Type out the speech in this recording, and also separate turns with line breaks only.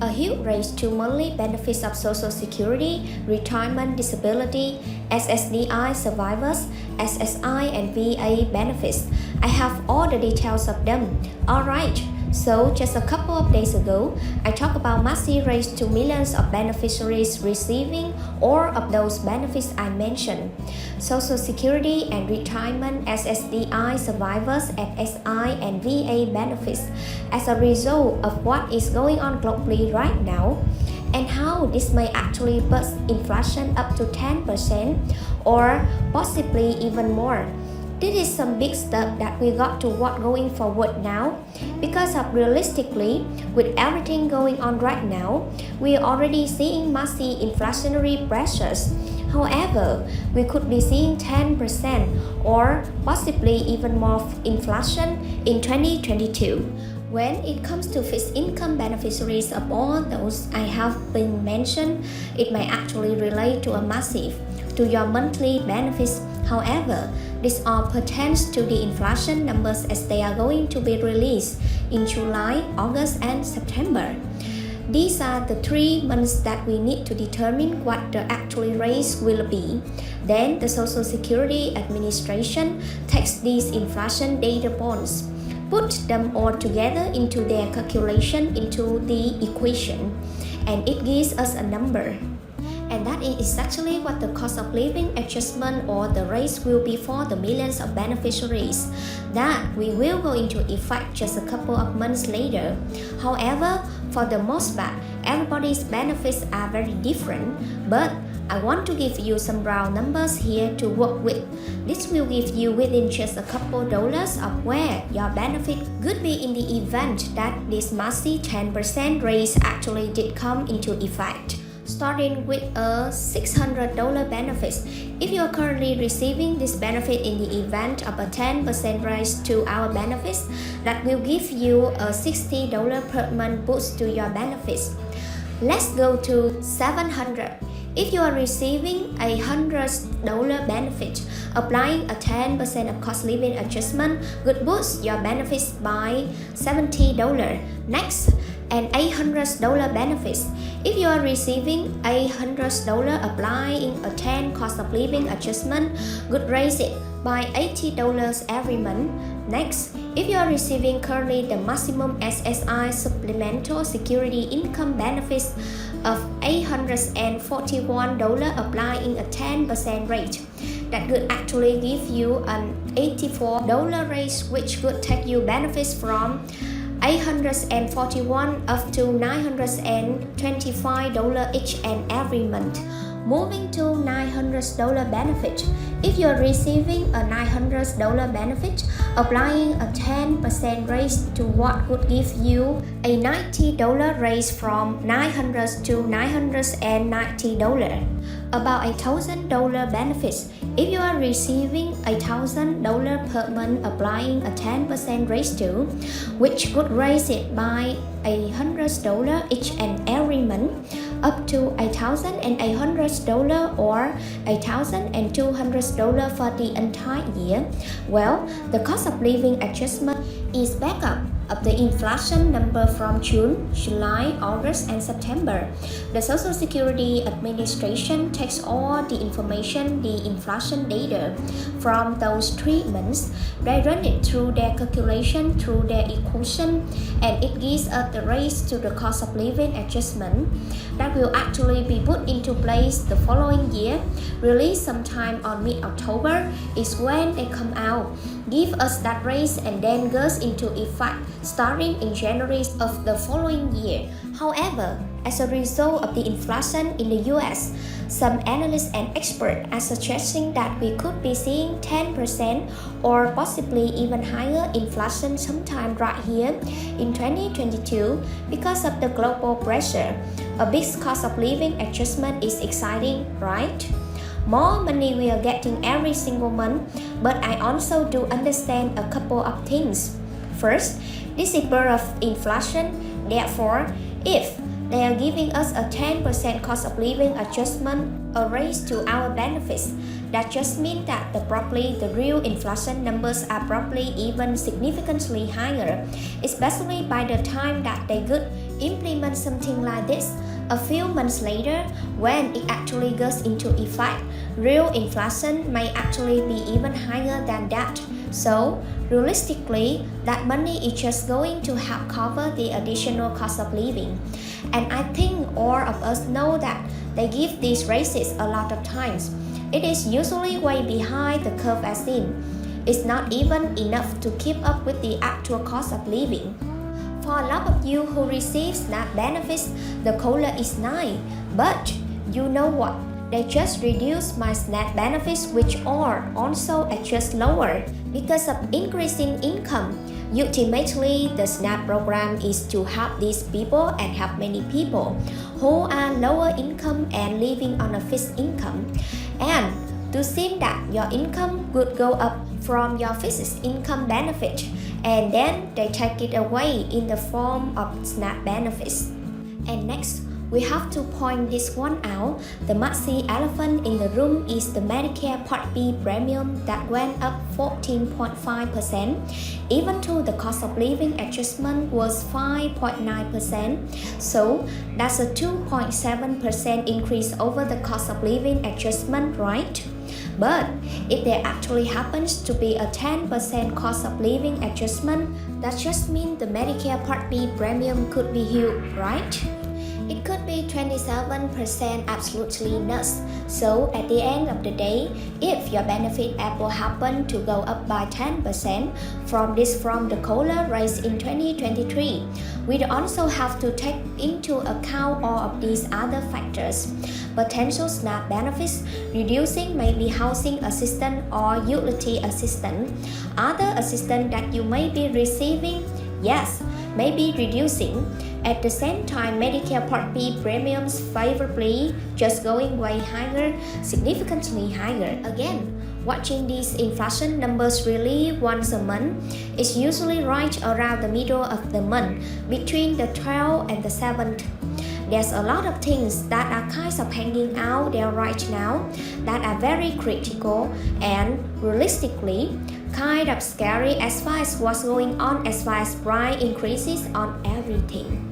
A huge raise to monthly benefits of Social Security, retirement disability, SSDI survivors, SSI and VA benefits. I have all the details of them. Alright, so just a couple of days ago, I talked about massive raise to millions of beneficiaries receiving all of those benefits I mentioned. Social Security and retirement, SSDI survivors, SSI and VA benefits as a result of what is going on globally right now and how this may actually boost inflation up to 10% or possibly even more. This is some big stuff that we got to watch going forward now because of realistically, with everything going on right now, we are already seeing massive inflationary pressures. However, we could be seeing 10% or possibly even more inflation in 2022. When it comes to fixed income beneficiaries of all those I have been mentioned, it may actually relate to a massive to your monthly benefits. However, this all pertains to the inflation numbers as they are going to be released in July, August, and September. These are the 3 months that we need to determine what the actual raise will be. Then the Social Security Administration takes these inflation data points, put them all together into their calculation into the equation, and it gives us a number. And that is exactly what the cost of living adjustment or the raise will be for the millions of beneficiaries that we will go into effect just a couple of months later. However, for the most part, everybody's benefits are very different, but I want to give you some round numbers here to work with. This will give you within just a couple dollars of where your benefit could be in the event that this massive 10% raise actually did come into effect. Starting with a $600 benefit. If you are currently receiving this benefit in the event of a 10% raise to our benefits, that will give you a $60 per month boost to your benefits. Let's go to $700. If you are receiving a $100 benefit, applying a 10% of cost living adjustment could boost your benefits by $70. Next, an $800 benefit. If you are receiving $800, applying a 10 cost of living adjustment could raise it by $80 every month. Next, if you are receiving currently the maximum SSI supplemental security income benefits of $841 applying a 10% rate, that could actually give you an $84 raise, which could take you benefits from $841 up to $925 each and every month. Moving to $900 benefit. If you are receiving a $900 benefit, applying a 10% raise to what would give you a $90 raise from $900 to $990. About $1,000 benefits. If you are receiving $1,000 per month, applying a 10% raise to, which could raise it by $100 each and every month, up to $1,800 or $1,200 for the entire year. Well, the cost of living adjustment is back up of the inflation number from June, July, August, and September. The Social Security Administration takes all the information, the inflation data from those 3 months. They run it through their calculation, through their equation, and it gives us the raise to the cost of living adjustment that will actually be put into place the following year. Released sometime on mid-October is when they come out, give us that raise, and then goes into effect starting in January of the following year. However, as a result of the inflation in the US, some analysts and experts are suggesting that we could be seeing 10% or possibly even higher inflation sometime right here in 2022 because of the global pressure. A big cost of living adjustment is exciting, right? More money we are getting every single month, but I also do understand a couple of things. First, this is birth of inflation. Therefore, if they are giving us a 10% cost of living adjustment, a raise to our benefits, That just means that the real inflation numbers are probably even significantly higher, especially by the time that they could implement something like this. A few months later, when it actually goes into effect, real inflation may actually be even higher than that. So, realistically, that money is just going to help cover the additional cost of living. And I think all of us know that they give these raises a lot of times. It is usually way behind the curve as in. It's not even enough to keep up with the actual cost of living. For a lot of you who receive SNAP benefits, the COLA is nice, but you know what? They just reduced my SNAP benefits, which are also just lower because of increasing income. Ultimately, the SNAP program is to help these people and help many people who are lower income and living on a fixed income. And to see that your income would go up from your fixed income benefit, and then they take it away in the form of SNAP benefits. And next, we have to point this one out. The massive elephant in the room is the Medicare Part B premium that went up 14.5%, even though the cost of living adjustment was 5.9%. So that's a 2.7% increase over the cost of living adjustment, right? But if there actually happens to be a 10% cost of living adjustment, that just means the Medicare Part B premium could be huge, right? It could be 27% absolutely nuts. So at the end of the day, if your benefit will happen to go up by 10% from the COLA raise in 2023, we also have to take into account all of these other factors. Potential SNAP benefits reducing maybe housing assistance or utility assistance. Other assistance that you may be receiving, yes, may be reducing. At the same time, Medicare Part B premiums favorably just going way higher, significantly higher. Again, watching these inflation numbers really once a month is usually right around the middle of the month, between the 12th and the 7th. There's a lot of things that are kind of hanging out there right now that are very critical and realistically kind of scary as far as what's going on as far as price increases on everything.